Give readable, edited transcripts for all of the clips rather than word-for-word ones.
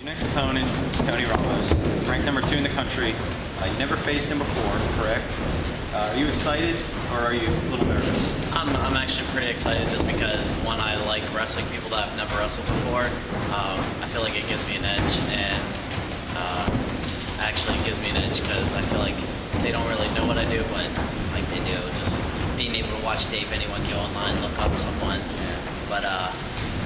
Your next opponent is Tony Ramos, ranked number 2 in the country. You never faced him before, correct? Are you excited or are you a little nervous? I'm actually pretty excited just because, one, I like wrestling people that have never wrestled before. I feel like it gives me an edge, and actually it gives me an edge because I feel like they don't really know what I do, but like they do. Just being able to watch tape, anyone go online, look up someone. But I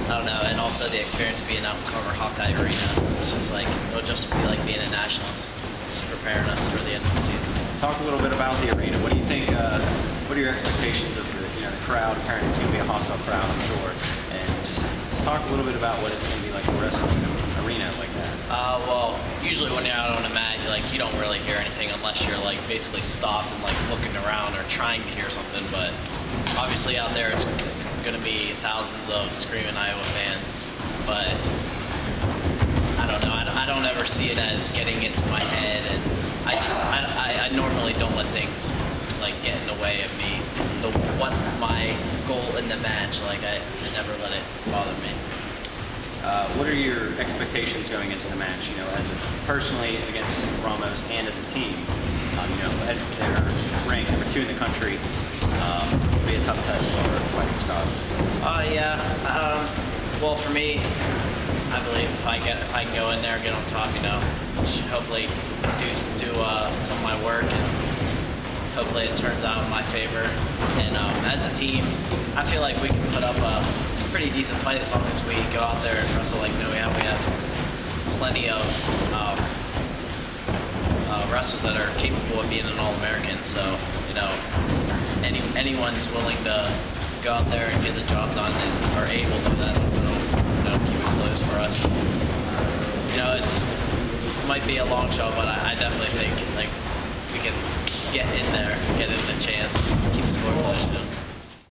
don't know, and also the experience of being out in Carver Hawkeye Arena. It's just like, it'll just be like being at Nationals, just preparing us for the end of the season. Talk a little bit about the arena. What do you think, what are your expectations of the crowd? Apparently it's going to be a hostile crowd, I'm sure. And just talk a little bit about what it's going to be like to wrestle in an arena like that. Well, usually when you're out on a mat, you don't really hear anything unless you're like basically stopped and like looking around or trying to hear something. But obviously out there it's going to be thousands of screaming Iowa fans. But I don't know. I don't ever see it as getting into my head, and I normally don't let things like get in the way of me. What my goal in the match, I never let it bother me. What are your expectations going into the match? As personally against Ramos and as a team. They're ranked number 2 in the country. It'll be a tough test for fighting Scots. Well, for me, I believe if I can go in there and get on top, hopefully do some of my work, and hopefully it turns out in my favor. And as a team, I feel like we can put up a pretty decent fight as long as we go out there and wrestle like we have. We have plenty of wrestlers that are capable of being an All-American. So anyone's willing to go out there and get the job done and are able to, that keep it close for us. It might be a long shot, but I definitely think we can get in there, get in the chance, keep the score close.